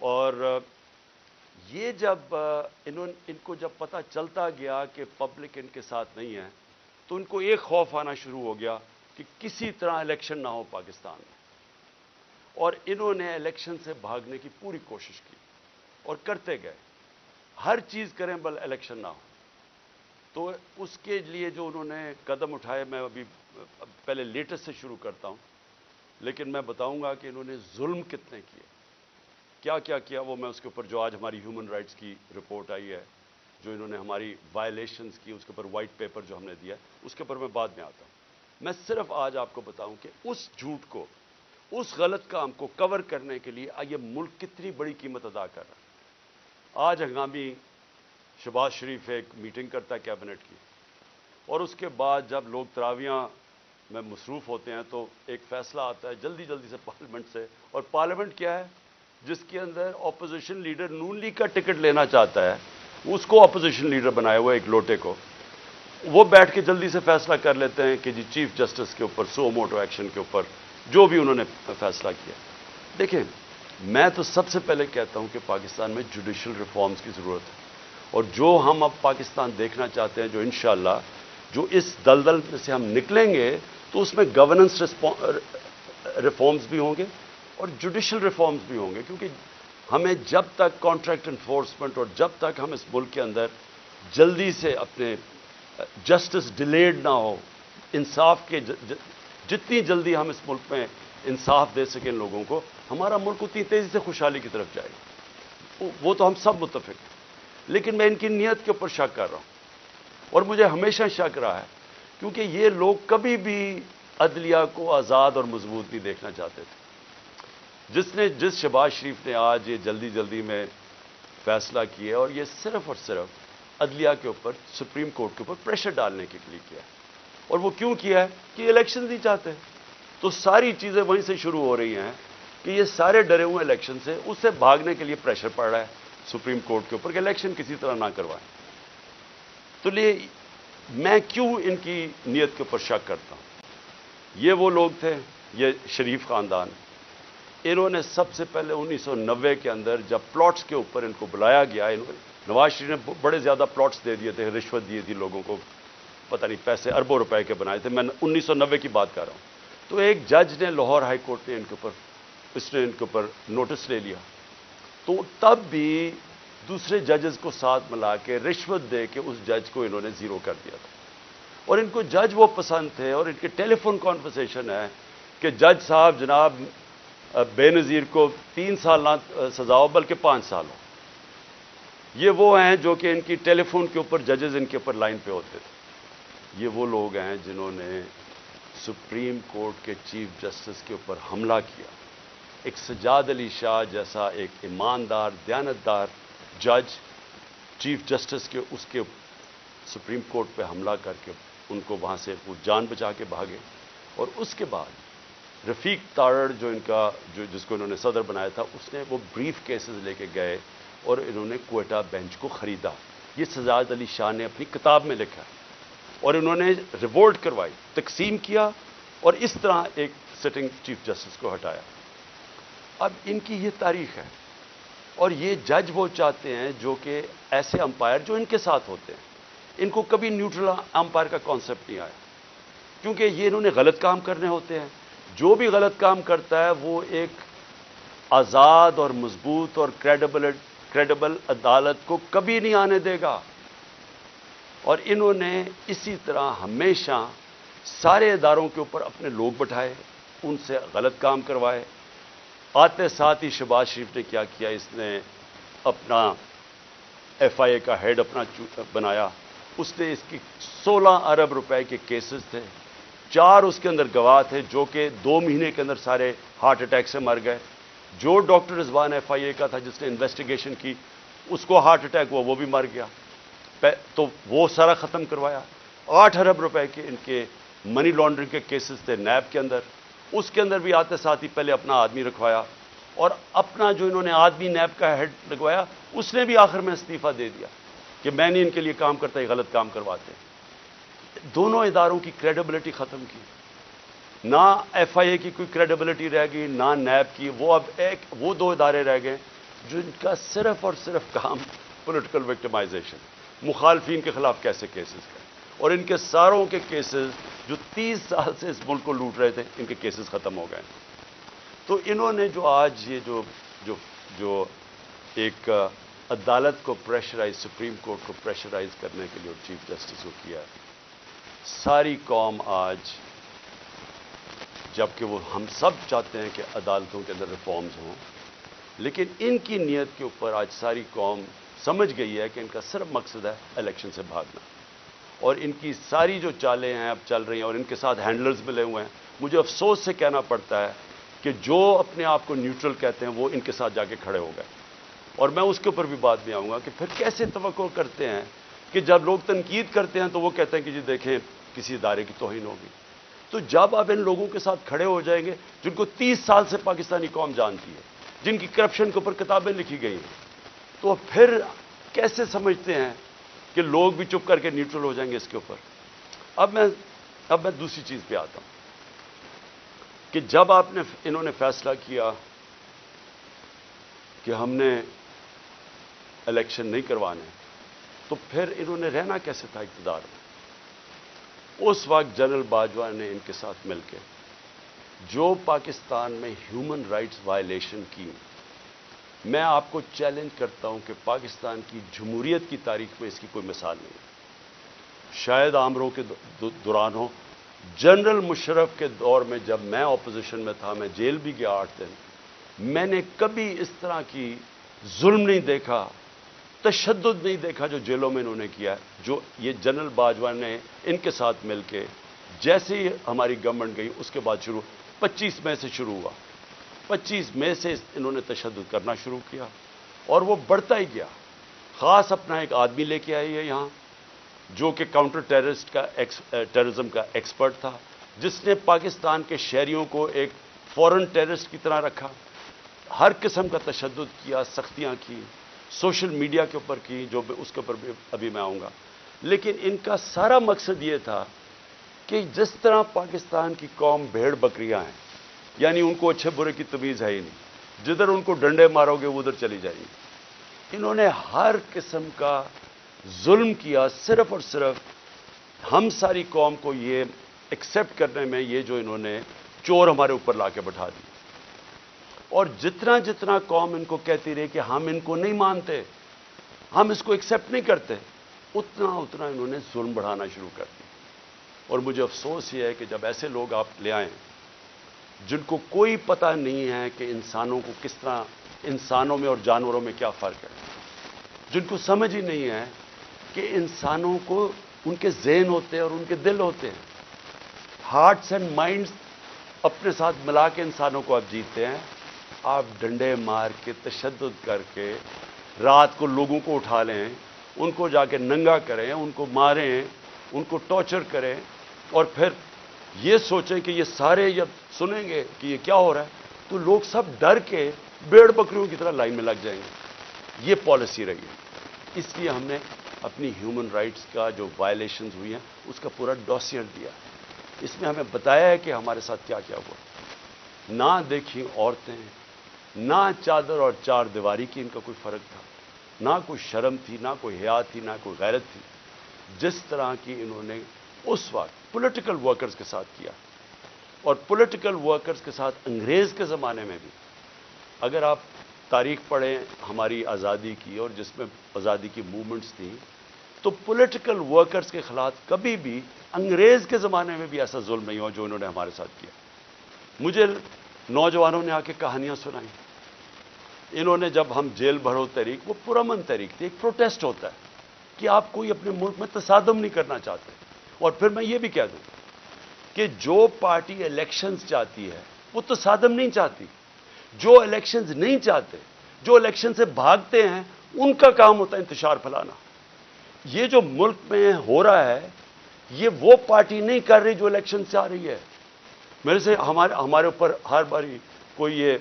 اور یہ جب ان کو جب پتہ چلتا گیا کہ پبلک ان کے ساتھ نہیں ہے تو ان کو ایک خوف آنا شروع ہو گیا کہ کسی طرح الیکشن نہ ہو پاکستان میں، اور انہوں نے الیکشن سے بھاگنے کی پوری کوشش کی اور کرتے گئے، ہر چیز کریں بل الیکشن نہ ہو۔ تو اس کے لیے جو انہوں نے قدم اٹھائے، میں ابھی پہلے لیٹسٹ سے شروع کرتا ہوں، لیکن میں بتاؤں گا کہ انہوں نے ظلم کتنے کیے، کیا کیا کیا، وہ میں اس کے اوپر جو آج ہماری ہیومن رائٹس کی رپورٹ آئی ہے، جو انہوں نے ہماری وائلیشنز کی، اس کے اوپر وائٹ پیپر جو ہم نے دیا، اس کے اوپر میں بعد میں آتا ہوں۔ میں صرف آج آپ کو بتاؤں کہ اس جھوٹ کو، اس غلط کام کو کور کرنے کے لیے یہ ملک کتنی بڑی قیمت ادا کر رہا ہے۔ آج ہنگامی شہباز شریف ایک میٹنگ کرتا ہے کیبنٹ کی، اور اس کے بعد جب لوگ تراویحاں میں مصروف ہوتے ہیں تو ایک فیصلہ آتا ہے جلدی جلدی سے پارلیمنٹ سے، اور پارلیمنٹ کیا ہے جس کے اندر اپوزیشن لیڈر نون لیگ کا ٹکٹ لینا چاہتا ہے، اس کو اپوزیشن لیڈر بنایا ہوا ایک لوٹے کو، وہ بیٹھ کے جلدی سے فیصلہ کر لیتے ہیں کہ جی چیف جسٹس کے اوپر سو موٹو ایکشن کے اوپر جو بھی انہوں نے فیصلہ کیا۔ دیکھیں، میں تو سب سے پہلے کہتا ہوں کہ پاکستان میں جوڈیشل ریفارمز کی ضرورت ہے، اور جو ہم اب پاکستان دیکھنا چاہتے ہیں، جو انشاءاللہ جو اس دلدل میں سے ہم نکلیں گے تو اس میں گورننس ریفارمز بھی ہوں گے اور جوڈیشل ریفارمز بھی ہوں گے، کیونکہ ہمیں جب تک کانٹریکٹ انفورسمنٹ اور جب تک ہم اس ملک کے اندر جلدی سے اپنے جسٹس ڈیلیڈ نہ ہو، انصاف کے جتنی جلدی ہم اس ملک میں انصاف دے سکیں لوگوں کو، ہمارا ملک اتنی تیزی سے خوشحالی کی طرف جائے گا، وہ تو ہم سب متفق ہیں۔ لیکن میں ان کی نیت کے اوپر شک کر رہا ہوں، اور مجھے ہمیشہ شک رہا ہے، کیونکہ یہ لوگ کبھی بھی عدلیہ کو آزاد اور مضبوط نہیں دیکھنا چاہتے تھے۔ جس شہباز شریف نے آج یہ جلدی جلدی میں فیصلہ کیا، اور یہ صرف اور صرف عدلیہ کے اوپر، سپریم کورٹ کے اوپر پریشر ڈالنے کے لیے کیا ہے، اور وہ کیوں کیا ہے کہ الیکشن نہیں چاہتے، تو ساری چیزیں وہیں سے شروع ہو رہی ہیں کہ یہ سارے ڈرے ہوئے الیکشن سے، اس سے بھاگنے کے لیے پریشر پڑ رہا ہے سپریم کورٹ کے اوپر کہ الیکشن کسی طرح نہ کروائیں۔ تو میں کیوں ان کی نیت کے اوپر شک کرتا ہوں؟ یہ وہ لوگ تھے، یہ شریف خاندان، انہوں نے سب سے پہلے 1990 کے اندر جب پلاٹس کے اوپر ان کو بلایا گیا، نواز شریف نے بڑے زیادہ پلاٹس دے دیے تھے، رشوت دی تھی لوگوں کو، پتہ نہیں پیسے اربوں روپے کے بنائے تھے، میں 1990 کی بات کر رہا ہوں۔ تو ایک جج نے لاہور ہائی کورٹ نے ان کے اوپر نوٹس لے لیا، تو تب بھی دوسرے ججز کو ساتھ ملا کے رشوت دے کے اس جج کو انہوں نے زیرو کر دیا تھا، اور ان کو جج وہ پسند تھے، اور ان کے ٹیلی فون کانورسیشن ہے کہ جج صاحب جناب بے نظیر کو 3 سال نہ سزا ہو بلکہ 5 سال ہو۔ یہ وہ ہیں جو کہ ان کی ٹیلی فون کے اوپر ججز ان کے اوپر لائن پہ ہوتے تھے۔ یہ وہ لوگ ہیں جنہوں نے سپریم کورٹ کے چیف جسٹس کے اوپر حملہ کیا، ایک سجاد علی شاہ جیسا ایک ایماندار دیانتدار جج چیف جسٹس کے اس کے سپریم کورٹ پہ حملہ کر کے ان کو وہاں سے وہ جان بچا کے بھاگے، اور اس کے بعد رفیق تارڑ جو جس کو انہوں نے صدر بنایا تھا، اس نے وہ بریف کیسز لے کے گئے اور انہوں نے کوئٹہ بینچ کو خریدا۔ یہ سجاد علی شاہ نے اپنی کتاب میں لکھا، اور انہوں نے ریوولٹ کروائی، تقسیم کیا، اور اس طرح ایک سٹنگ چیف جسٹس کو ہٹایا۔ اب ان کی یہ تاریخ ہے، اور یہ جج وہ چاہتے ہیں جو کہ ایسے امپائر جو ان کے ساتھ ہوتے ہیں، ان کو کبھی نیوٹرل امپائر کا کانسیپٹ نہیں آیا، کیونکہ یہ انہوں نے غلط کام کرنے ہوتے ہیں۔ جو بھی غلط کام کرتا ہے وہ ایک آزاد اور مضبوط اور کریڈیبل عدالت کو کبھی نہیں آنے دے گا، اور انہوں نے اسی طرح ہمیشہ سارے اداروں کے اوپر اپنے لوگ بٹھائے، ان سے غلط کام کروائے۔ آتے ساتھ ہی شہباز شریف نے کیا کیا، اس نے اپنا ایف آئی اے کا ہیڈ اپنا بنایا، اس نے اس کی 16 ارب روپے کے کیسز تھے، 4 اس کے اندر گواہ تھے جو کہ 2 مہینے کے اندر سارے ہارٹ اٹیک سے مر گئے۔ جو ڈاکٹر رضوان ایف آئی اے کا تھا جس نے انویسٹیگیشن کی، اس کو ہارٹ اٹیک ہوا، وہ بھی مر گیا، تو وہ سارا ختم کروایا۔ 8 ارب روپے کے ان کے منی لانڈرنگ کے کیسز تھے نیب کے اندر، اس کے اندر بھی آتے ساتھ ہی پہلے اپنا آدمی رکھوایا، اور اپنا جو انہوں نے آدمی نیب کا ہیڈ لگوایا، اس نے بھی آخر میں استعفیٰ دے دیا کہ میں نہیں ان کے لیے کام کرتا، یہ غلط کام کرواتے ہیں۔ دونوں اداروں کی کریڈیبلٹی ختم کی، نہ ایف آئی اے کی کوئی کریڈیبلٹی رہ گئی، نہ نیب کی۔ وہ اب وہ 2 ادارے رہ گئے جن کا صرف اور صرف کام پولیٹیکل وکٹمائزیشن، مخالفین کے خلاف کیسے کیسز کریں، اور ان کے ساروں کے کیسز جو 30 سال سے اس ملک کو لوٹ رہے تھے، ان کے کیسز ختم ہو گئے۔ تو انہوں نے جو آج یہ جو ایک عدالت کو پریشرائز، سپریم کورٹ کو پریشرائز کرنے کے لیے اور چیف جسٹس کو کیا ہے، ساری قوم آج، جبکہ وہ ہم سب چاہتے ہیں کہ عدالتوں کے اندر ریفارمز ہوں، لیکن ان کی نیت کے اوپر آج ساری قوم سمجھ گئی ہے کہ ان کا صرف مقصد ہے الیکشن سے بھاگنا، اور ان کی ساری جو چالیں ہیں اب چل رہی ہیں، اور ان کے ساتھ ہینڈلرز ملے ہوئے ہیں۔ مجھے افسوس سے کہنا پڑتا ہے کہ جو اپنے آپ کو نیوٹرل کہتے ہیں وہ ان کے ساتھ جا کے کھڑے ہو گئے، اور میں اس کے اوپر بھی بات میں آؤں گا کہ پھر کیسے توقع کرتے ہیں کہ جب لوگ تنقید کرتے ہیں تو وہ کہتے ہیں کہ جی دیکھیں کسی ادارے کی توہین ہوگی۔ تو جب آپ ان لوگوں کے ساتھ کھڑے ہو جائیں گے جن کو 30 سال سے پاکستانی قوم جانتی ہے، جن کی کرپشن کے اوپر کتابیں لکھی گئی ہیں، تو پھر کیسے سمجھتے ہیں کہ لوگ بھی چپ کر کے نیوٹرل ہو جائیں گے اس کے اوپر؟ اب میں دوسری چیز پہ آتا ہوں کہ جب انہوں نے فیصلہ کیا کہ ہم نے الیکشن نہیں کروانے، تو پھر انہوں نے رہنا کیسے تھا اقتدار میں؟ اس وقت جنرل باجوہ نے ان کے ساتھ مل کے جو پاکستان میں ہیومن رائٹس وائلیشن کی، میں آپ کو چیلنج کرتا ہوں کہ پاکستان کی جمہوریت کی تاریخ میں اس کی کوئی مثال نہیں ہے۔ شاید آمروں کے دوران ہو، جنرل مشرف کے دور میں جب میں اپوزیشن میں تھا، میں جیل بھی گیا 8 دن، میں نے کبھی اس طرح کی ظلم نہیں دیکھا، تشدد نہیں دیکھا جو جیلوں میں انہوں نے کیا ہے، جو یہ جنرل باجوہ نے ان کے ساتھ مل کے، جیسے ہی ہماری گورنمنٹ گئی اس کے بعد 25 مئی سے شروع ہوا، 25 مئی سے انہوں نے تشدد کرنا شروع کیا، اور وہ بڑھتا ہی گیا۔ خاص اپنا ایک آدمی لے کے آئی ہے یہاں جو کہ کاؤنٹر ٹیررزم کا ایکسپرٹ تھا، جس نے پاکستان کے شہریوں کو ایک فورن ٹیررسٹ کی طرح رکھا، ہر قسم کا تشدد کیا، سختیاں کی، سوشل میڈیا کے اوپر کی، جو اس کے اوپر بھی ابھی میں آؤں گا۔ لیکن ان کا سارا مقصد یہ تھا کہ جس طرح پاکستان کی قوم بھیڑ بکریاں ہیں، یعنی ان کو اچھے برے کی تمیز ہے ہی نہیں، جدھر ان کو ڈنڈے مارو گے وہ ادھر چلی جائیں گی۔ انہوں نے ہر قسم کا ظلم کیا، صرف اور صرف ہم ساری قوم کو یہ ایکسیپٹ کرنے میں، یہ جو انہوں نے چور ہمارے اوپر لا کے بٹھا دی، اور جتنا جتنا قوم ان کو کہتی رہی کہ ہم ان کو نہیں مانتے، ہم اس کو ایکسیپٹ نہیں کرتے، اتنا اتنا انہوں نے ظلم بڑھانا شروع کر دیا۔ اور مجھے افسوس یہ ہے کہ جب ایسے لوگ آپ لے آئیں جن کو کوئی پتہ نہیں ہے کہ انسانوں کو کس طرح، انسانوں میں اور جانوروں میں کیا فرق ہے، جن کو سمجھ ہی نہیں ہے کہ انسانوں کو ان کے ذہن ہوتے ہیں اور ان کے دل ہوتے ہیں، ہارٹس اینڈ مائنڈز اپنے ساتھ ملا کے انسانوں کو آپ جیتے ہیں، آپ ڈنڈے مار کے، تشدد کر کے، رات کو لوگوں کو اٹھا لیں، ان کو جا کے ننگا کریں، ان کو ماریں، ان کو ٹارچر کریں، اور پھر یہ سوچیں کہ یہ سارے جب سنیں گے کہ یہ کیا ہو رہا ہے تو لوگ سب ڈر کے بھیڑ بکریوں کی طرح لائن میں لگ جائیں گے۔ یہ پالیسی رہی ہے۔ اس لیے ہم نے اپنی ہیومن رائٹس کا جو وائلیشنز ہوئی ہیں اس کا پورا ڈوسیر دیا، اس میں ہمیں بتایا ہے کہ ہمارے ساتھ کیا کیا ہوا۔ نہ دیکھی عورتیں، نہ چادر اور چار دیواری کی ان کا کوئی فرق تھا، نہ کوئی شرم تھی، نہ کوئی حیا تھی، نہ کوئی غیرت تھی، جس طرح کی انہوں نے اس وقت پولیٹیکل ورکرز کے ساتھ کیا، اور پولیٹیکل ورکرز کے ساتھ انگریز کے زمانے میں بھی۔ اگر آپ تاریخ پڑھیں ہماری آزادی کی، اور جس میں آزادی کی موومنٹس تھیں، تو پولیٹیکل ورکرز کے خلاف کبھی بھی انگریز کے زمانے میں بھی ایسا ظلم نہیں ہوا جو انہوں نے ہمارے ساتھ کیا۔ مجھے نوجوانوں نے آ کے کہانیاں سنائیں، انہوں نے جب ہم جیل بھرو تحریک، وہ پرامن تحریک تھی، ایک پروٹیسٹ ہوتا ہے کہ آپ کوئی اپنے ملک میں تصادم نہیں کرنا چاہتے۔ اور پھر میں یہ بھی کہہ دوں کہ جو پارٹی الیکشنز چاہتی ہے وہ تصادم نہیں چاہتی، جو الیکشنز نہیں چاہتے، جو الیکشن سے بھاگتے ہیں، ان کا کام ہوتا ہے انتشار پھیلانا۔ یہ جو ملک میں ہو رہا ہے یہ وہ پارٹی نہیں کر رہی جو الیکشن سے آ رہی ہے۔ میرے سے ہمارے اوپر ہر باری کوئی یہ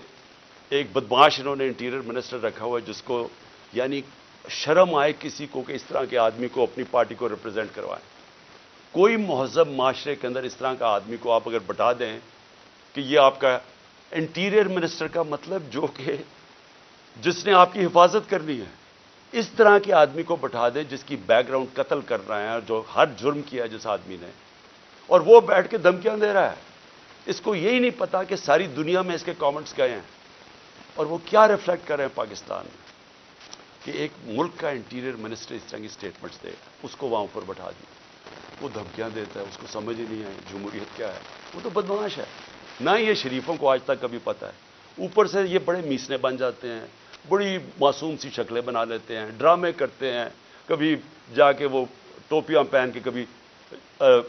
ایک بدمعاش انہوں نے انٹیریئر منسٹر رکھا ہوا ہے جس کو یعنی شرم آئے کسی کو کہ اس طرح کے آدمی کو اپنی پارٹی کو ریپرزینٹ کروائیں۔ کوئی مہذب معاشرے کے اندر اس طرح کا آدمی کو آپ اگر بتا دیں کہ یہ آپ کا انٹیریئر منسٹر کا مطلب جو کہ جس نے آپ کی حفاظت کرنی ہے، اس طرح کے آدمی کو بٹھا دے جس کی بیک گراؤنڈ قتل کر رہا ہے، جو ہر جرم کیا ہے جس آدمی نے، اور وہ بیٹھ کے دھمکیاں دے رہا ہے. اس کو یہی نہیں پتا کہ ساری دنیا میں اس کے کامنٹس گئے ہیں اور وہ کیا ریفلیکٹ کر رہے ہیں پاکستان میں، کہ ایک ملک کا انٹیریئر منسٹر اس طرح کی اسٹیٹمنٹس دے، اس کو وہاں اوپر بٹھا دی، وہ دھمکیاں دیتا ہے، اس کو سمجھ ہی نہیں ہے جمہوریت کیا ہے. وہ تو بدمعاش ہے. نہ یہ شریفوں کو آج تک کبھی پتہ ہے. اوپر سے یہ بڑے میسنے بن جاتے ہیں، بڑی معصوم سی شکلیں بنا لیتے ہیں، ڈرامے کرتے ہیں. کبھی جا کے وہ ٹوپیاں پہن کے، کبھی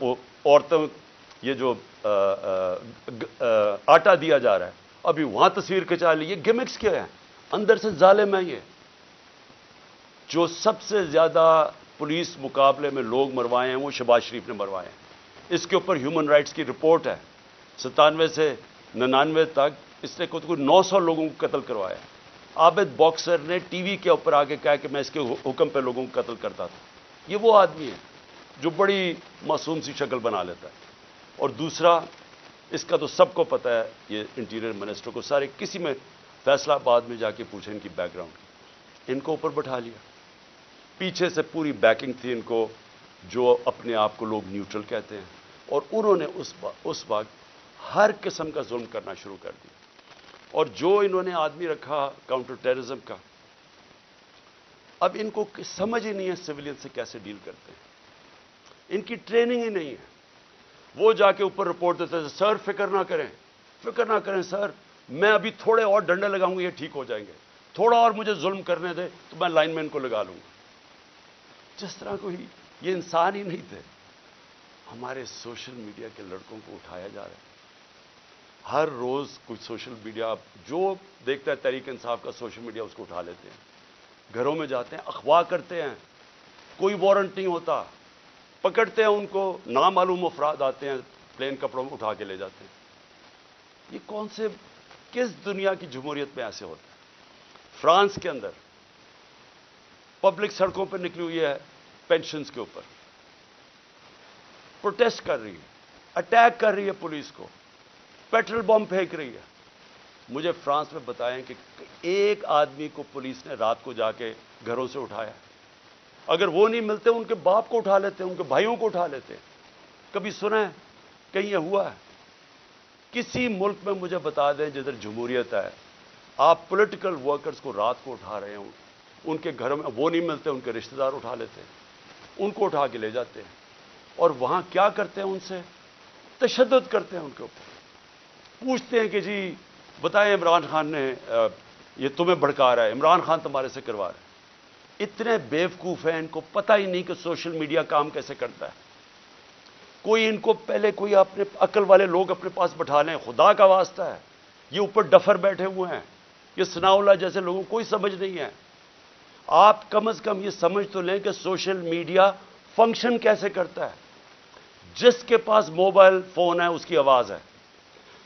وہ عورتوں یہ جو آٹا دیا جا رہا ہے ابھی وہاں تصویر کھچا لی. یہ گمکس کیا ہے؟ اندر سے ظالم ہے. یہ جو سب سے زیادہ پولیس مقابلے میں لوگ مروائے ہیں وہ شہباز شریف نے مروائے ہیں. اس کے اوپر ہیومن رائٹس کی رپورٹ ہے. 97 سے 99 تک اس نے کوئی 900 لوگوں کو قتل کروایا. عابد باکسر نے ٹی وی کے اوپر آ کے کہا کہ میں اس کے حکم پہ لوگوں کو قتل کرتا تھا. یہ وہ آدمی ہے جو بڑی معصوم سی شکل بنا لیتا ہے. اور دوسرا، اس کا تو سب کو پتہ ہے، یہ انٹیریئر منسٹر کو سارے، کسی میں فیصلہ آباد میں جا کے پوچھیں ان کی بیک گراؤنڈ. ان کو اوپر بٹھا لیا. پیچھے سے پوری بیکنگ تھی ان کو، جو اپنے آپ کو لوگ نیوٹرل کہتے ہیں، اور انہوں نے اس وقت ہر قسم کا ظلم کرنا شروع کر دیا. اور جو انہوں نے آدمی رکھا کاؤنٹر ٹیررزم کا، اب ان کو سمجھ ہی نہیں ہے سویلین سے کیسے ڈیل کرتے ہیں. ان کی ٹریننگ ہی نہیں ہے. وہ جا کے اوپر رپورٹ دیتے تھے، سر فکر نہ کریں سر، میں ابھی تھوڑے اور ڈنڈے لگاؤں گا، یہ ٹھیک ہو جائیں گے. تھوڑا اور مجھے ظلم کرنے دے تو میں لائن مین کو لگا لوں گا. جس طرح کوئی یہ انسان ہی نہیں تھے. ہمارے سوشل میڈیا کے لڑکوں کو اٹھایا جا رہا ہے. ہر روز کچھ سوشل میڈیا، جو دیکھتا ہے تحریک انصاف کا سوشل میڈیا، اس کو اٹھا لیتے ہیں، گھروں میں جاتے ہیں، اغوا کرتے ہیں. کوئی وارنٹ نہیں ہوتا، پکڑتے ہیں ان کو، نامعلوم افراد آتے ہیں پلین کپڑوں میں اٹھا کے لے جاتے ہیں. یہ کون سے، کس دنیا کی جمہوریت میں ایسے ہوتا ہے؟ فرانس کے اندر پبلک سڑکوں پہ نکلی ہوئی ہے پینشنز کے اوپر، پروٹیسٹ کر رہی ہے، اٹیک کر رہی ہے پولیس کو، پیٹرول بم پھینک رہی ہے. مجھے فرانس میں بتائیں کہ ایک آدمی کو پولیس نے رات کو جا کے گھروں سے اٹھایا. اگر وہ نہیں ملتے ان کے باپ کو اٹھا لیتے، ان کے بھائیوں کو اٹھا لیتے. کبھی سنا ہے کہیں یہ ہوا ہے؟ کسی ملک میں مجھے بتا دیں جدھر جمہوریت ہے، آپ پولیٹیکل ورکرز کو رات کو اٹھا رہے ہوں، ان کے گھروں میں وہ نہیں ملتے، ان کے رشتہ دار اٹھا لیتے ہیں، ان کو اٹھا کے لے جاتے ہیں. اور وہاں کیا کرتے ہیں؟ ان سے تشدد کرتے ہیں، ان کے اوپر پوچھتے ہیں کہ جی بتائیں عمران خان نے یہ تمہیں بھڑکا رہا ہے، عمران خان تمہارے سے کروا رہا ہے. اتنے بیوقوف ہیں، ان کو پتہ ہی نہیں کہ سوشل میڈیا کام کیسے کرتا ہے. کوئی ان کو پہلے کوئی اپنے عقل والے لوگ اپنے پاس بٹھا لیں، خدا کا واسطہ ہے. یہ اوپر ڈفر بیٹھے ہوئے ہیں، یہ ثناء اللہ جیسے لوگوں کو کوئی سمجھ نہیں ہے. آپ کم از کم یہ سمجھ تو لیں کہ سوشل میڈیا فنکشن کیسے کرتا ہے. جس کے پاس موبائل فون ہے اس کی آواز ہے.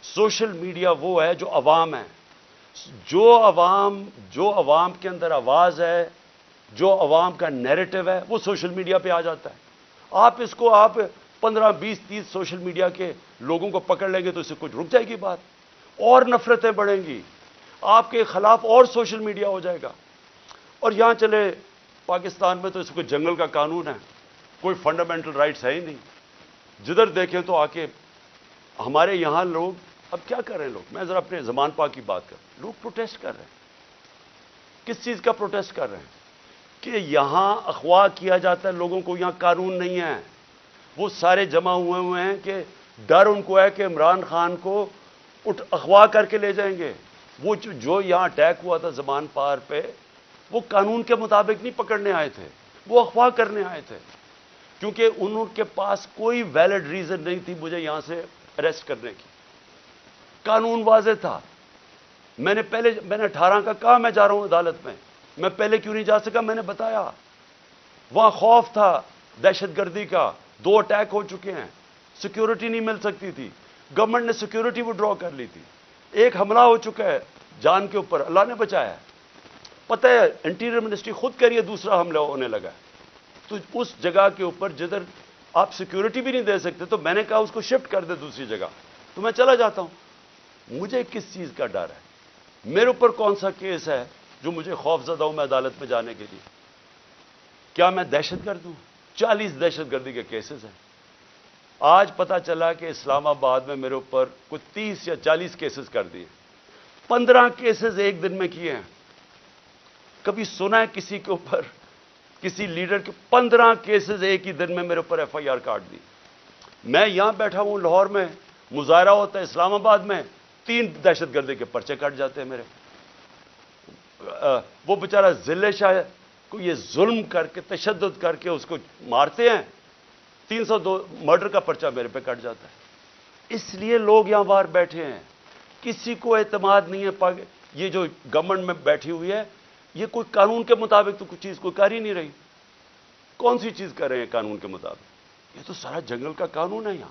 سوشل میڈیا وہ ہے جو عوام ہے. جو عوام کے اندر آواز ہے، جو عوام کا نیریٹو ہے، وہ سوشل میڈیا پہ آ جاتا ہے. آپ 15 20 30 سوشل میڈیا کے لوگوں کو پکڑ لیں گے تو اس سے کچھ رک جائے گی بات، اور نفرتیں بڑھیں گی، آپ کے خلاف اور سوشل میڈیا ہو جائے گا. اور یہاں چلے پاکستان میں تو اس کو جنگل کا قانون ہے، کوئی فنڈامنٹل رائٹس ہے ہی نہیں. جدھر دیکھیں تو آ کے ہمارے یہاں لوگ اب کیا کر رہے ہیں. میں ذرا اپنے زمان پاک کی بات کروں. لوگ پروٹیسٹ کر رہے ہیں. کس چیز کا پروٹیسٹ کر رہے ہیں؟ کہ یہاں اغوا کیا جاتا ہے لوگوں کو. یہاں قانون نہیں ہے. وہ سارے جمع ہوئے ہیں کہ ڈر ان کو ہے کہ عمران خان کو اغوا کر کے لے جائیں گے. وہ جو یہاں اٹیک ہوا تھا زمان پار پہ، وہ قانون کے مطابق نہیں پکڑنے آئے تھے، وہ اغوا کرنے آئے تھے. کیونکہ ان کے پاس کوئی ویلڈ ریزن نہیں تھی مجھے یہاں سے اریسٹ کرنے کی. قانون واضح تھا. میں نے 18 کا کہا میں جا رہا ہوں عدالت میں پہلے کیوں نہیں جا سکا؟ میں نے بتایا. وہاں خوف تھا دہشت گردی کا، 2 اٹیک ہو چکے ہیں، سیکیورٹی نہیں مل سکتی تھی، گورنمنٹ نے سیکیورٹی وڈرا کر لی تھی، ایک حملہ ہو چکا ہے جان کے اوپر، اللہ نے بچایا. پتہ ہے انٹیریئر منسٹری خود کہہ رہی ہے دوسرا حملہ ہونے لگا. تو اس جگہ کے اوپر جدھر آپ سیکیورٹی بھی نہیں دے سکتے، تو میں نے کہا اس کو شفٹ کر دے دوسری جگہ، تو میں چلا جاتا ہوں. مجھے کس چیز کا ڈر ہے؟ میرے اوپر کون سا کیس ہے جو مجھے خوف زدہ ہوں میں عدالت میں جانے کے لیے؟ کیا میں دہشت گرد ہوں؟ 40 دہشت گردی کے کیسز ہیں. آج پتا چلا کہ اسلام آباد میں میرے اوپر کوئی 30 یا 40 کیسز کر دیے. 15 کیسز ایک دن میں کیے ہیں. کبھی سنا ہے کسی کے اوپر، کسی لیڈر کے 15 کیسز ایک ہی دن میں میرے اوپر ایف آئی آر کاٹ دی؟ میں یہاں بیٹھا ہوں لاہور میں، مظاہرہ ہوتا ہے اسلام آباد میں، 3 دہشت گردی کے پرچے کٹ جاتے ہیں میرے. وہ بیچارہ ضلع شاہ کو یہ ظلم کر کے، تشدد کر کے اس کو مارتے ہیں، 302 مرڈر کا پرچہ میرے پہ کٹ جاتا ہے. اس لیے لوگ یہاں باہر بیٹھے ہیں، کسی کو اعتماد نہیں ہے. یہ جو گورنمنٹ میں بیٹھی ہوئی ہے، یہ کوئی قانون کے مطابق تو کچھ چیز کوئی کر ہی نہیں رہی. کون سی چیز کر رہے ہیں قانون کے مطابق؟ یہ تو سارا جنگل کا قانون ہے یہاں.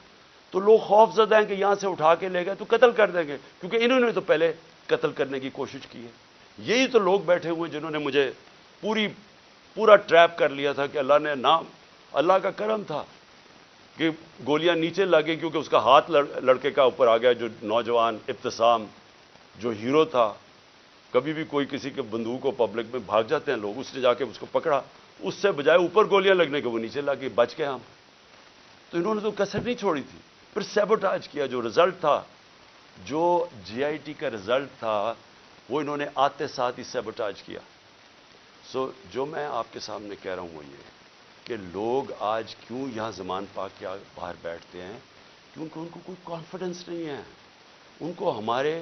تو لوگ خوف زدہ ہیں کہ یہاں سے اٹھا کے لے گئے تو قتل کر دیں گے، کیونکہ انہوں نے تو پہلے قتل کرنے کی کوشش کی ہے. یہی تو لوگ بیٹھے ہوئے جنہوں نے مجھے پورا ٹریپ کر لیا تھا کہ اللہ نے نام، اللہ کا کرم تھا کہ گولیاں نیچے لگیں، کیونکہ اس کا ہاتھ لڑکے کا اوپر آ گیا، جو نوجوان ابتسام جو ہیرو تھا. کبھی بھی کوئی کسی کے بندوق کو پبلک میں بھاگ جاتے ہیں لوگ، اس نے جا کے اس کو پکڑا، اس سے بجائے اوپر گولیاں لگنے کے وہ نیچے لگ کے بچ گئے ہم. تو انہوں نے تو کسر نہیں چھوڑی تھی. پھر سیبوٹاج کیا. جو رزلٹ تھا، جو جی آئی ٹی کا رزلٹ تھا، وہ انہوں نے آتے ساتھ ہی سیبوٹاج کیا. جو میں آپ کے سامنے کہہ رہا ہوں وہ یہ کہ لوگ آج کیوں یہاں زمان پاک کے باہر بیٹھتے ہیں، کیونکہ ان کو کوئی کانفیڈنس نہیں ہے. ان کو ہمارے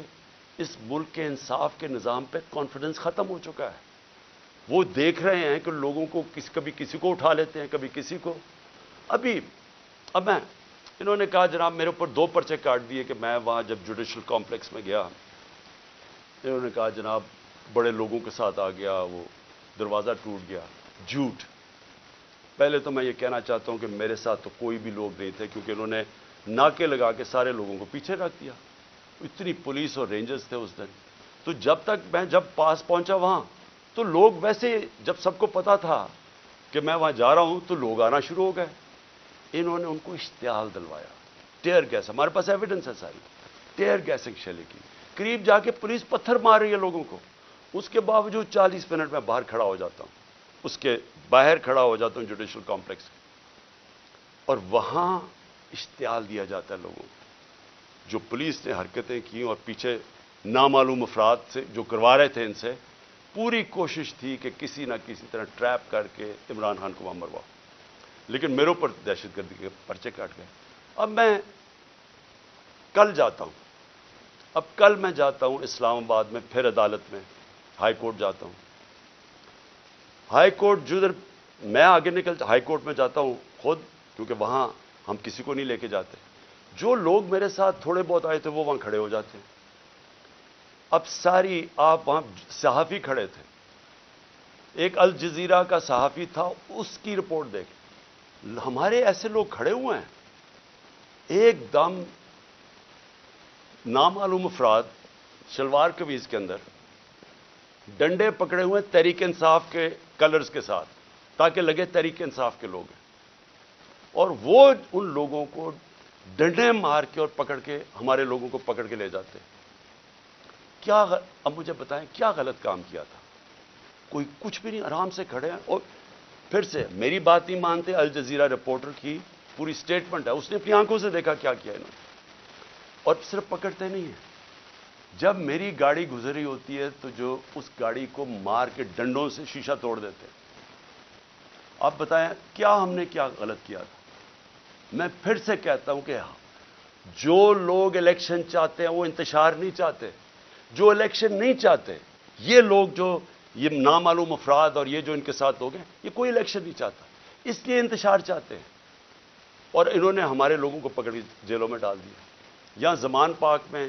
اس ملک کے انصاف کے نظام پہ کانفیڈنس ختم ہو چکا ہے. وہ دیکھ رہے ہیں کہ لوگوں کو کبھی کسی کو اٹھا لیتے ہیں، کبھی کسی کو. اب انہوں نے کہا جناب میرے اوپر 2 پرچے کاٹ دیے کہ میں وہاں جب جوڈیشل کمپلیکس میں گیا، انہوں نے کہا جناب بڑے لوگوں کے ساتھ آ گیا، وہ دروازہ ٹوٹ گیا. جھوٹ. پہلے تو میں یہ کہنا چاہتا ہوں کہ میرے ساتھ تو کوئی بھی لوگ نہیں تھے، کیونکہ انہوں نے ناکے لگا کے سارے لوگوں کو پیچھے رکھ دیا. اتنی پولیس اور رینجرز تھے اس دن. تو جب پاس پہنچا وہاں، تو لوگ ویسے جب سب کو پتا تھا کہ میں وہاں جا رہا ہوں تو لوگ آنا شروع ہو گئے. انہوں نے ان کو اشتعال دلوایا، ٹیئر گیس، ہمارے پاس ایویڈنس ہے ساری، ٹیئر گیسنگ شیلے کی. قریب جا کے پولیس پتھر مار رہی ہے لوگوں کو. اس کے باوجود 40 منٹ میں باہر کھڑا ہو جاتا ہوں، اس کے باہر کھڑا ہو جاتا ہوں جوڈیشل کمپلیکس، اور وہاں اشتعال دیا جاتا ہے لوگوں کو. جو پولیس نے حرکتیں کی اور پیچھے نامعلوم افراد سے جو کروا رہے تھے، ان سے پوری کوشش تھی کہ کسی نہ کسی طرح ٹریپ کر کے عمران خان کو وہاں مرواؤ. لیکن میرے اوپر دہشت گردی کے پرچے کاٹ گئے. اب میں کل جاتا ہوں، کل میں جاتا ہوں اسلام آباد میں، پھر عدالت میں ہائی کورٹ جاتا ہوں. ہائی کورٹ جدھر میں آگے ہائی کورٹ میں جاتا ہوں خود، کیونکہ وہاں ہم کسی کو نہیں لے کے جاتے. جو لوگ میرے ساتھ تھوڑے بہت آئے تھے وہ وہاں کھڑے ہو جاتے ہیں. اب آپ وہاں صحافی کھڑے تھے، ایک الجزیرہ کا صحافی تھا، اس کی رپورٹ دیکھ. ہمارے ایسے لوگ کھڑے ہوئے ہیں، ایک دم نامعلوم افراد شلوار قمیض کے اندر ڈنڈے پکڑے ہوئے تحریک انصاف کے کلرز کے ساتھ، تاکہ لگے تحریک انصاف کے لوگ ہیں. اور وہ ان لوگوں کو ڈنڈے مار کے اور پکڑ کے ہمارے لوگوں کو پکڑ کے لے جاتے. اب مجھے بتائیں کیا غلط کام کیا تھا؟ کوئی کچھ بھی نہیں، آرام سے کھڑے ہیں. اور پھر سے میری بات نہیں مانتے. الجزیرہ رپورٹر کی پوری سٹیٹمنٹ ہے، اس نے اپنی آنکھوں سے دیکھا کیا کیا انہوں نے. اور صرف پکڑتے نہیں ہیں، جب میری گاڑی گزری ہوتی ہے تو جو اس گاڑی کو مار کے ڈنڈوں سے شیشہ توڑ دیتے ہیں. آپ بتائیں ہم نے کیا غلط کیا تھا؟ میں پھر سے کہتا ہوں کہ جو لوگ الیکشن چاہتے ہیں وہ انتشار نہیں چاہتے. جو الیکشن نہیں چاہتے، یہ لوگ جو یہ نامعلوم افراد اور یہ جو ان کے ساتھ لوگ ہیں، یہ کوئی الیکشن نہیں چاہتا، اس لیے انتشار چاہتے ہیں. اور انہوں نے ہمارے لوگوں کو پکڑ کے جیلوں میں ڈال دیا. یہاں زمان پاک میں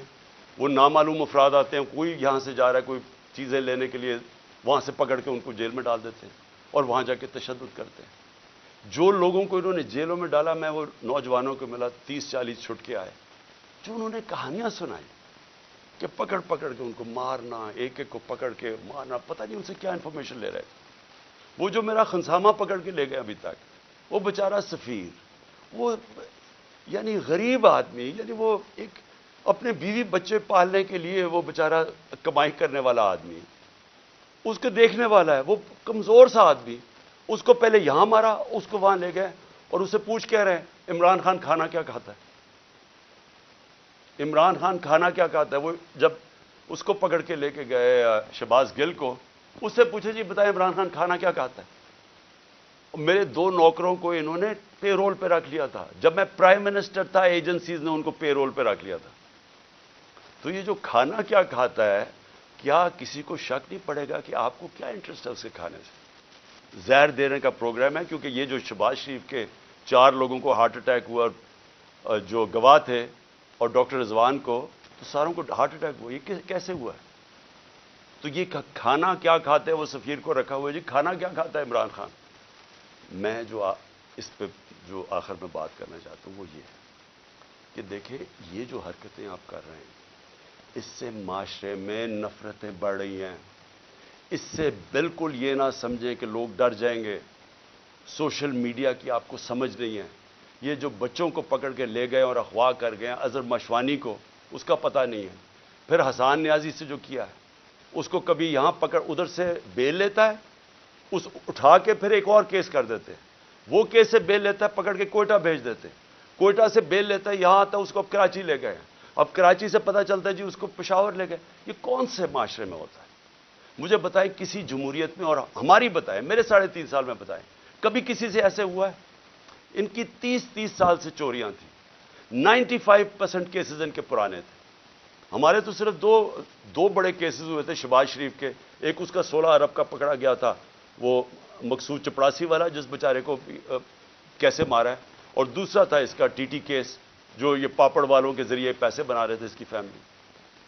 وہ نامعلوم افراد آتے ہیں، کوئی یہاں سے جا رہا ہے کوئی چیزیں لینے کے لیے، وہاں سے پکڑ کے ان کو جیل میں ڈال دیتے ہیں اور وہاں جا کے تشدد کرتے ہیں. جو لوگوں کو انہوں نے جیلوں میں ڈالا، میں وہ نوجوانوں کو ملا 30-40 چھٹ کے آئے، جو انہوں نے کہانیاں سنائی کہ پکڑ کے ان کو مارنا، ایک ایک کو پکڑ کے مارنا، پتہ نہیں ان سے کیا انفارمیشن لے رہے تھے. وہ جو میرا خنسامہ پکڑ کے لے گئے ابھی تک، وہ بیچارہ سفیر، وہ یعنی غریب آدمی، یعنی وہ ایک اپنے بیوی بچے پالنے کے لیے وہ بیچارہ کمائی کرنے والا آدمی، اس کو دیکھنے والا ہے، وہ کمزور سا آدمی، اس کو پہلے یہاں مارا، اس کو وہاں لے گئے اور اسے پوچھ کہہ رہے ہیں عمران خان کھانا کیا کھاتا ہے، عمران خان کھانا کیا کھاتا ہے۔ وہ جب اس کو پکڑ کے لے کے گئے شہباز گل کو، اس سے پوچھے جی بتائیں عمران خان کھانا کیا کھاتا ہے۔ میرے 2 نوکروں کو انہوں نے پے رول پہ رکھ لیا تھا، جب میں پرائم منسٹر تھا ایجنسیز نے ان کو پے رول پہ رکھ لیا تھا۔ تو یہ جو کھانا کیا کھاتا ہے، کیا کسی کو شک نہیں پڑے گا کہ آپ کو کیا انٹرسٹ ہے اسے کھانے سے؟ زہر دینے کا پروگرام ہے، کیونکہ یہ جو شہباز شریف کے 4 لوگوں کو ہارٹ اٹیک ہوا، جو گواہ تھے، اور ڈاکٹر رضوان کو، تو ساروں کو ہارٹ اٹیک ہوا، یہ کیسے ہوا ہے؟ تو یہ کھانا کیا کھاتے ہیں، وہ سفیر کو رکھا ہوا ہے جی کھانا کیا کھاتا ہے عمران خان۔ میں جو اس پہ جو آخر میں بات کرنا چاہتا ہوں وہ یہ ہے کہ دیکھیں یہ جو حرکتیں آپ کر رہے ہیں، اس سے معاشرے میں نفرتیں بڑھ رہی ہیں۔ اس سے بالکل یہ نہ سمجھیں کہ لوگ ڈر جائیں گے۔ سوشل میڈیا کی آپ کو سمجھ نہیں ہے۔ یہ جو بچوں کو پکڑ کے لے گئے اور اغوا کر گئے اظہر مشوانی کو، اس کا پتہ نہیں ہے۔ پھر حسان نیازی سے جو کیا ہے، اس کو کبھی یہاں پکڑ، ادھر سے بیل لیتا ہے، اس اٹھا کے پھر ایک اور کیس کر دیتے ہیں، وہ کیس سے بیل لیتا ہے، پکڑ کے کوئٹہ بھیج دیتے ہیں، کوئٹہ سے بیل لیتا ہے، یہاں آتا ہے، اس کو اب کراچی لے گئے ہیں، اب کراچی سے پتہ چلتا ہے جی اس کو پشاور لے گئے۔ یہ کون سے معاشرے میں ہوتا ہے؟ مجھے بتائیں کسی جمہوریت میں، اور ہماری بتائیں، میرے 3.5 سال میں بتائیں کبھی کسی سے ایسے ہوا ہے؟ ان کی 30 سال سے چوریاں تھیں، 95% کیسز ان کے پرانے تھے۔ ہمارے تو صرف دو بڑے کیسز ہوئے تھے شہباز شریف کے، ایک اس کا 16 ارب کا پکڑا گیا تھا، وہ مقصود چپڑاسی والا جس بیچارے کو کیسے مارا ہے، اور دوسرا تھا اس کا ٹی ٹی کیس، جو یہ پاپڑ والوں کے ذریعے پیسے بنا رہے تھے اس کی فیملی۔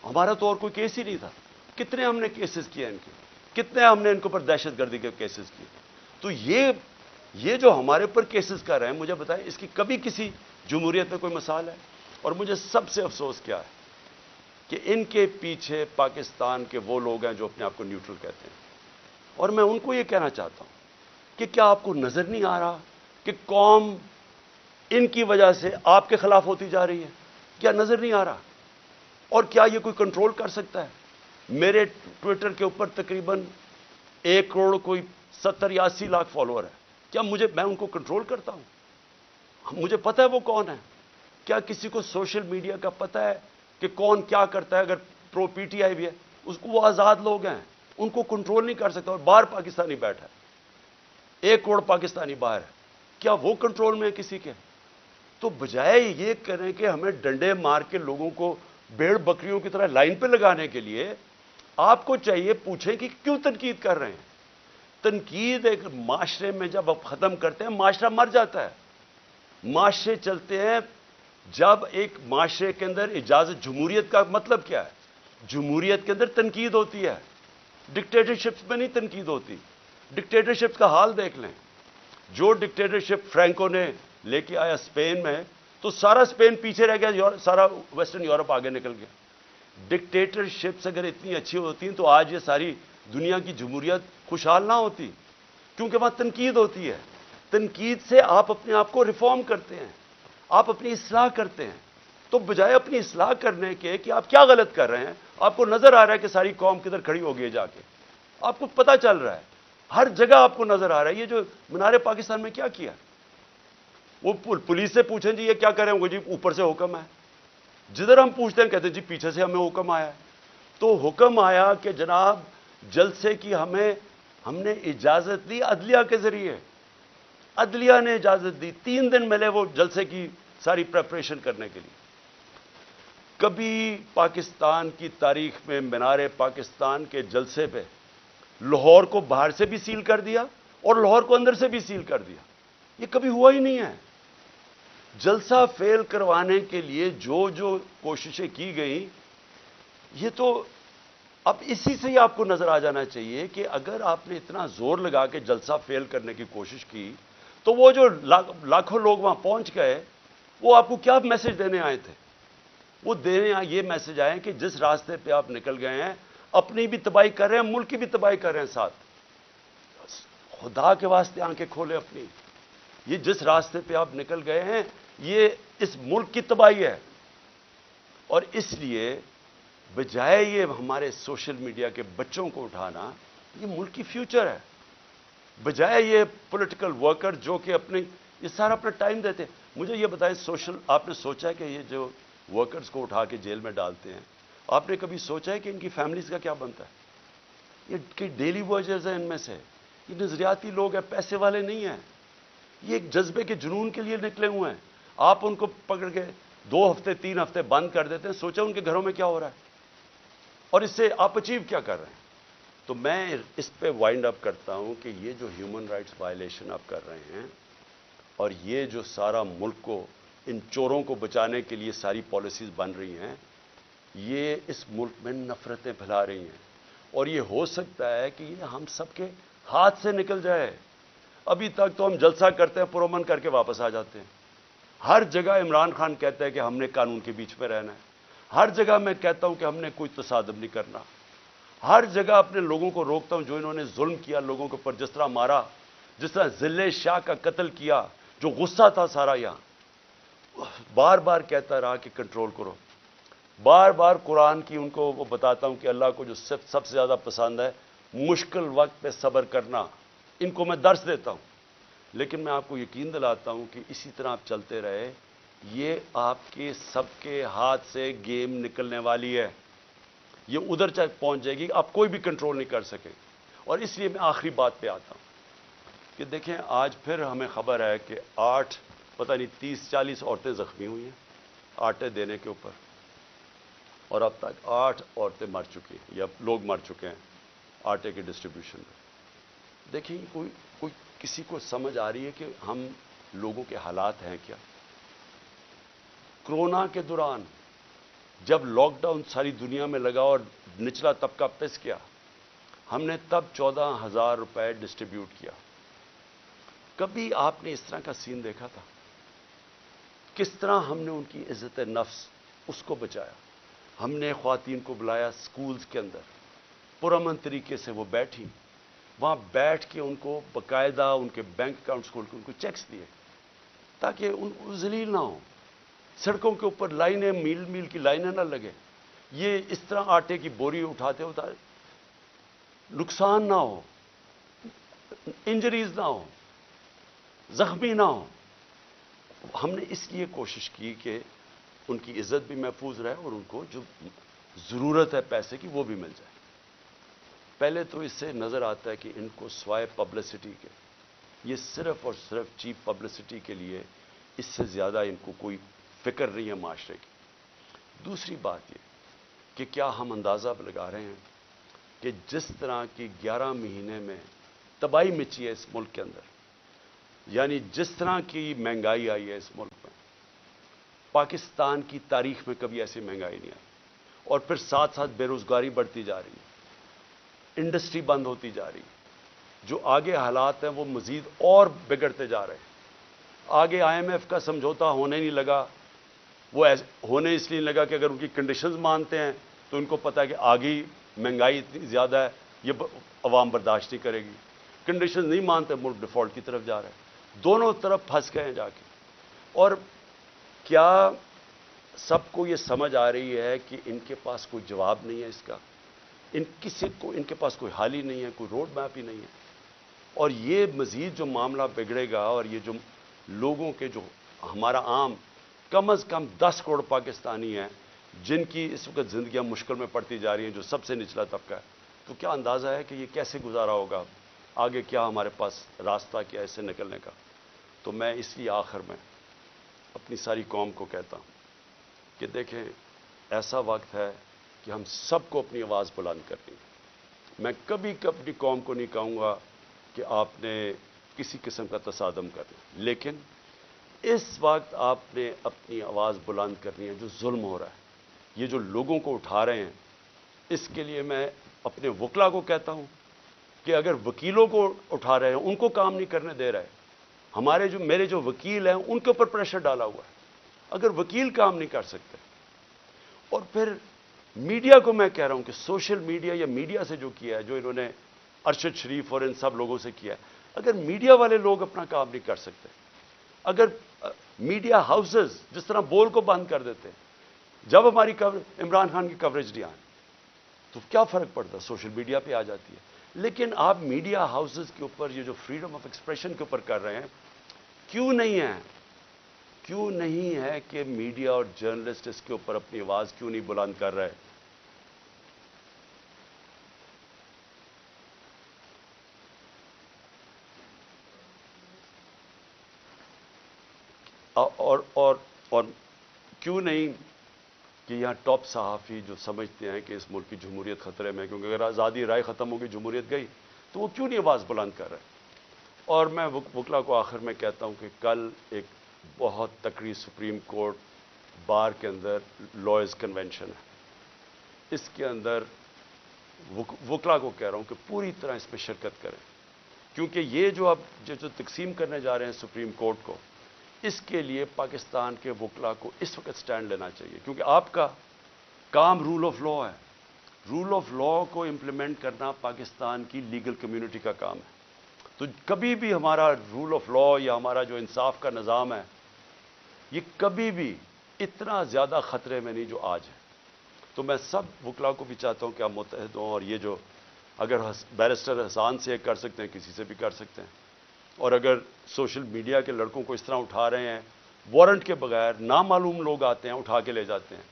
ہمارا تو اور کوئی کیس ہی نہیں تھا۔ کتنے ہم نے کیسز کیے ان کے، کتنے ہم نے ان کے اوپر دہشت گردی کے کیسز کیے۔ تو یہ جو ہمارے اوپر کیسز کر رہے ہیں، مجھے بتائیں اس کی کبھی کسی جمہوریت میں کوئی مثال ہے؟ اور مجھے سب سے افسوس کیا ہے کہ ان کے پیچھے پاکستان کے وہ لوگ ہیں جو اپنے آپ کو نیوٹرل کہتے ہیں، اور میں ان کو یہ کہنا چاہتا ہوں کہ کیا آپ کو نظر نہیں آ رہا کہ قوم ان کی وجہ سے آپ کے خلاف ہوتی جا رہی ہے؟ کیا نظر نہیں آ رہا؟ اور کیا یہ کوئی کنٹرول کر سکتا ہے؟ میرے ٹویٹر کے اوپر تقریباً 1 کروڑ کوئی 70 یا 80 لاکھ فالوور ہے۔ کیا میں ان کو کنٹرول کرتا ہوں؟ مجھے پتہ ہے وہ کون ہے۔ کیا کسی کو سوشل میڈیا کا پتہ ہے کہ کون کیا کرتا ہے؟ اگر پرو پی ٹی آئی بھی ہے، اس کو، وہ آزاد لوگ ہیں، ان کو کنٹرول نہیں کر سکتا، اور باہر پاکستانی بیٹھا ہے، 1 کروڑ پاکستانی باہر ہے، کیا وہ کنٹرول میں ہے کسی کے؟ تو بجائے یہ کریں کہ ہمیں ڈنڈے مار کے لوگوں کو بھیڑ بکریوں کی طرح لائن پہ لگانے کے لیے، آپ کو چاہیے پوچھیں کہ کیوں تنقید کر رہے ہیں۔ تنقید ایک معاشرے میں جب آپ ختم کرتے ہیں، معاشرہ مر جاتا ہے۔ معاشرے چلتے ہیں جب ایک معاشرے کے اندر اجازت، جمہوریت کا مطلب کیا ہے؟ جمہوریت کے اندر تنقید ہوتی ہے، ڈکٹیٹرشپس میں نہیں تنقید ہوتی۔ ڈکٹیٹرشپ کا حال دیکھ لیں، جو ڈکٹیٹرشپ فرینکو نے لے کے آیا اسپین میں، تو سارا اسپین پیچھے رہ گیا، سارا ویسٹرن یورپ آگے نکل گیا۔ ڈکٹیٹرشپس اگر اتنی اچھی ہوتی ہیں تو آج یہ ساری دنیا کی جمہوریت خوشحال نہ ہوتی، کیونکہ وہاں تنقید ہوتی ہے۔ تنقید سے آپ اپنے آپ کو ریفارم کرتے ہیں، آپ اپنی اصلاح کرتے ہیں۔ تو بجائے اپنی اصلاح کرنے کے کہ آپ کیا غلط کر رہے ہیں، آپ کو نظر آ رہا ہے کہ ساری قوم کدھر کھڑی ہو گئی جا کے، آپ کو پتہ چل رہا ہے، ہر جگہ آپ کو نظر آ رہا ہے۔ یہ جو مینار پاکستان میں کیا کیا، وہ پولیس سے پوچھیں جی یہ کیا کر رہے ہیں، وہ جی اوپر سے حکم ہے۔ جدھر ہم پوچھتے ہیں کہتے ہیں جی پیچھے سے ہمیں حکم آیا ہے۔ تو حکم آیا کہ جناب جلسے کی ہم نے اجازت دی عدلیہ کے ذریعے، عدلیہ نے اجازت دی، 3 دن ملے وہ جلسے کی ساری پریپریشن کرنے کے لیے۔ کبھی پاکستان کی تاریخ میں مینار پاکستان کے جلسے پہ لاہور کو باہر سے بھی سیل کر دیا اور لاہور کو اندر سے بھی سیل کر دیا، یہ کبھی ہوا ہی نہیں ہے۔ جلسہ فیل کروانے کے لیے جو کوششیں کی گئیں، یہ تو اب اسی سے ہی آپ کو نظر آ جانا چاہیے کہ اگر آپ نے اتنا زور لگا کے جلسہ فیل کرنے کی کوشش کی، تو وہ جو لاکھوں لوگ وہاں پہنچ گئے، وہ آپ کو کیا میسج دینے آئے تھے؟ وہ یہ میسج آئے کہ جس راستے پہ آپ نکل گئے ہیں، اپنی بھی تباہی کر رہے ہیں، ملک کی بھی تباہی کر رہے ہیں ساتھ۔ خدا کے واسطے آنکھیں کھولیں اپنی، یہ جس راستے پہ آپ نکل گئے ہیں، یہ اس ملک کی تباہی ہے۔ اور اس لیے بجائے یہ ہمارے سوشل میڈیا کے بچوں کو اٹھانا یہ ملک کی فیوچر ہے. بجائے یہ پولیٹیکل ورکر جو کہ یہ سارا اپنا ٹائم دیتے ہیں. مجھے یہ بتائیں آپ نے سوچا ہے کہ یہ جو ورکرز کو اٹھا کے جیل میں ڈالتے ہیں, آپ نے کبھی سوچا ہے کہ ان کی فیملیز کا کیا بنتا ہے؟ یہ کہ ڈیلی ورکرز ہیں ان میں سے, یہ نظریاتی لوگ ہیں, پیسے والے نہیں ہیں. یہ ایک جذبے کے جنون کے لیے نکلے ہوئے ہیں. آپ ان کو پکڑ کے 2 ہفتے 3 ہفتے بند کر دیتے ہیں. سوچا ان کے گھروں میں کیا ہو رہا ہے اور اس سے آپ اچیو کیا کر رہے ہیں. تو میں اس پہ وائنڈ اپ کرتا ہوں کہ یہ جو ہیومن رائٹس وائلیشن آپ کر رہے ہیں اور یہ جو سارا ملک کو ان چوروں کو بچانے کے لیے ساری پالیسیز بن رہی ہیں, یہ اس ملک میں نفرتیں پھیلا رہی ہیں. اور یہ ہو سکتا ہے کہ یہ ہم سب کے ہاتھ سے نکل جائے. ابھی تک تو ہم جلسہ کرتے ہیں, پرامن کر کے واپس آ جاتے ہیں. ہر جگہ عمران خان کہتا ہے کہ ہم نے قانون کے بیچ میں رہنا ہے. ہر جگہ میں کہتا ہوں کہ ہم نے کوئی تصادم نہیں کرنا. ہر جگہ اپنے لوگوں کو روکتا ہوں جو انہوں نے ظلم کیا لوگوں کے اوپر, جس طرح مارا, جس طرح ذلِ شاہ کا قتل کیا, جو غصہ تھا سارا یہاں. بار بار کہتا رہا کہ کنٹرول کرو. بار بار قرآن کی ان کو وہ بتاتا ہوں کہ اللہ کو جو سب سے زیادہ پسند ہے مشکل وقت پہ صبر کرنا. ان کو میں درس دیتا ہوں. لیکن میں آپ کو یقین دلاتا ہوں کہ اسی طرح آپ چلتے رہے, یہ آپ کے سب کے ہاتھ سے گیم نکلنے والی ہے. یہ ادھر تک پہنچ جائے گی, آپ کوئی بھی کنٹرول نہیں کر سکے. اور اس لیے میں آخری بات پہ آتا ہوں کہ دیکھیں آج پھر ہمیں خبر ہے کہ 30 40 عورتیں زخمی ہوئی ہیں آٹے دینے کے اوپر, اور اب تک 8 عورتیں مر چکی ہیں یا لوگ مر چکے ہیں آٹے کے ڈسٹریبیوشن میں. دیکھیں کوئی کسی کو سمجھ آ رہی ہے کہ ہم لوگوں کے حالات ہیں کیا؟ کرونا کے دوران جب لاک ڈاؤن ساری دنیا میں لگا اور نچلا طبقہ پس گیا, ہم نے تب 14,000 روپے ڈسٹریبیوٹ کیا. کبھی آپ نے اس طرح کا سین دیکھا تھا؟ کس طرح ہم نے ان کی عزت نفس اس کو بچایا. ہم نے خواتین کو بلایا سکولز کے اندر, پرامن طریقے سے وہ بیٹھی, وہاں بیٹھ کے ان کو باقاعدہ ان کے بینک اکاؤنٹس کھول کے ان کو چیکس دیے تاکہ ان ذلیل نہ ہوں. سڑکوں کے اوپر لائنیں میل میل کی لائنیں نہ لگے. یہ اس طرح آٹے کی بوری اٹھاتے نقصان نہ ہو, انجریز نہ ہو, زخمی نہ ہو. ہم نے اس لیے کوشش کی کہ ان کی عزت بھی محفوظ رہے اور ان کو جو ضرورت ہے پیسے کی وہ بھی مل جائے. پہلے تو اس سے نظر آتا ہے کہ ان کو سوائے پبلسٹی کے, یہ صرف اور صرف چیپ پبلسٹی کے لیے, اس سے زیادہ ان کو کوئی فکر نہیں ہے معاشرے کی. دوسری بات یہ کہ کیا ہم اندازہ لگا رہے ہیں کہ جس طرح کی 11 مہینے میں تباہی مچی ہے اس ملک کے اندر, یعنی جس طرح کی مہنگائی آئی ہے اس ملک میں, پاکستان کی تاریخ میں کبھی ایسی مہنگائی نہیں آئی. اور پھر ساتھ ساتھ بے روزگاری بڑھتی جا رہی ہے, انڈسٹری بند ہوتی جا رہی ہے. جو آگے حالات ہیں وہ مزید اور بگڑتے جا رہے ہیں. آگے IMF کا سمجھوتا ہونے نہیں لگا. وہ ہونے اس لیے لگا کہ اگر ان کی کنڈیشنز مانتے ہیں تو ان کو پتا ہے کہ آگے مہنگائی اتنی زیادہ ہے, یہ عوام برداشت نہیں کرے گی. کنڈیشنز نہیں مانتے, ملک ڈیفالٹ کی طرف جا رہا ہے. دونوں طرف پھنس گئے ہیں جا کے. اور کیا سب کو یہ سمجھ آ رہی ہے کہ ان کے پاس کوئی جواب نہیں ہے اس کا؟ ان کے پاس کوئی حل ہی نہیں ہے, کوئی روڈ میپ ہی نہیں ہے. اور یہ مزید جو معاملہ بگڑے گا, اور یہ جو لوگوں کے جو ہمارا عام کم از کم 10 کروڑ پاکستانی ہیں جن کی اس وقت زندگیاں مشکل میں پڑتی جا رہی ہیں, جو سب سے نچلا طبقہ ہے, تو کیا اندازہ ہے کہ یہ کیسے گزارا ہوگا آگے, کیا ہمارے پاس راستہ کیا اس سے نکلنے کا. تو میں اس لیے آخر میں اپنی ساری قوم کو کہتا ہوں کہ دیکھیں ایسا وقت ہے کہ ہم سب کو اپنی آواز بلند کرنی ہے. میں کبھی اپنی قوم کو نہیں کہوں گا کہ آپ نے کسی قسم کا تصادم کرنا, لیکن اس وقت آپ نے اپنی آواز بلند کرنی ہے. جو ظلم ہو رہا ہے, یہ جو لوگوں کو اٹھا رہے ہیں, اس کے لیے میں اپنے وکلا کو کہتا ہوں کہ اگر وکیلوں کو اٹھا رہے ہیں, ان کو کام نہیں کرنے دے رہے, میرے جو وکیل ہیں ان کے اوپر پریشر ڈالا ہوا ہے, اگر وکیل کام نہیں کر سکتے. اور پھر میڈیا کو میں کہہ رہا ہوں کہ سوشل میڈیا یا میڈیا سے جو کیا ہے, جو انہوں نے ارشد شریف اور ان سب لوگوں سے کیا ہے, اگر میڈیا والے لوگ اپنا کام نہیں کر سکتے, اگر میڈیا ہاؤسز جس طرح بول کو بند کر دیتے ہیں جب ہماری عمران خان کی کوریج نہیں آئی, تو کیا فرق پڑتا؟ سوشل میڈیا پہ آ جاتی ہے. لیکن آپ میڈیا ہاؤسز کے اوپر یہ جو فریڈم آف ایکسپریشن کے اوپر کر رہے ہیں، کیوں نہیں ہے؟ کیوں نہیں ہے کہ میڈیا اور جرنلسٹ اس کے اوپر اپنی آواز کیوں نہیں بلند کر رہے؟ اور کیوں نہیں کہ یہاں ٹاپ صحافی جو سمجھتے ہیں کہ اس ملک کی جمہوریت خطرے میں، کیونکہ اگر آزادی رائے ختم ہوگی، جمہوریت گئی، تو وہ کیوں نہیں آواز بلند کر رہے؟ اور میں وکلا کو آخر میں کہتا ہوں کہ کل ایک بہت تکڑی سپریم کورٹ بار کے اندر لائرز کنونشن ہے، اس کے اندر وکلا کو کہہ رہا ہوں کہ پوری طرح اس میں شرکت کریں، کیونکہ یہ جو اب جو تقسیم کرنے جا رہے ہیں سپریم کورٹ کو، اس کے لیے پاکستان کے وکلا کو اس وقت سٹینڈ لینا چاہیے، کیونکہ آپ کا کام رول آف لا ہے۔ رول آف لا کو امپلیمنٹ کرنا پاکستان کی لیگل کمیونٹی کا کام ہے۔ تو کبھی بھی ہمارا رول آف لا یا ہمارا جو انصاف کا نظام ہے، یہ کبھی بھی اتنا زیادہ خطرے میں نہیں جو آج ہے۔ تو میں سب وکلا کو بھی چاہتا ہوں کہ آپ متحد ہوں، اور یہ جو اگر بیرسٹر حسان سے کر سکتے ہیں، کسی سے بھی کر سکتے ہیں، اور اگر سوشل میڈیا کے لڑکوں کو اس طرح اٹھا رہے ہیں وارنٹ کے بغیر، نامعلوم لوگ آتے ہیں اٹھا کے لے جاتے ہیں،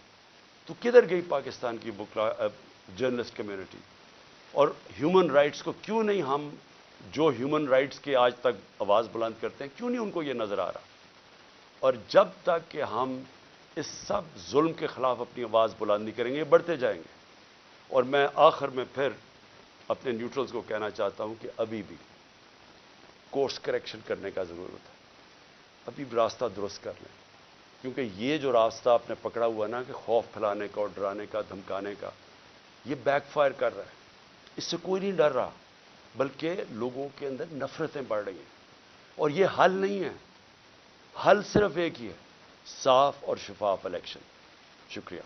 تو کدھر گئی پاکستان کی وکلا جرنلسٹ کمیونٹی؟ اور ہیومن رائٹس کو کیوں نہیں ہم جو ہیومن رائٹس کے آج تک آواز بلند کرتے ہیں، کیوں نہیں ان کو یہ نظر آ رہا؟ اور جب تک کہ ہم اس سب ظلم کے خلاف اپنی آواز بلند نہیں کریں گے، یہ بڑھتے جائیں گے۔ اور میں آخر میں پھر اپنے نیوٹرلز کو کہنا چاہتا ہوں کہ ابھی بھی کورس کریکشن کرنے کا ضرورت ہے، ابھی راستہ درست کر لیں، کیونکہ یہ جو راستہ آپ نے پکڑا ہوا نا کہ خوف پھیلانے کا اور ڈرانے کا، دھمکانے کا، یہ بیک فائر کر رہا ہے۔ اس سے کوئی نہیں ڈر رہا، بلکہ لوگوں کے اندر نفرتیں بڑھ رہی ہیں، اور یہ حل نہیں ہے۔ حل صرف ایک ہی ہے، صاف اور شفاف الیکشن۔ شکریہ۔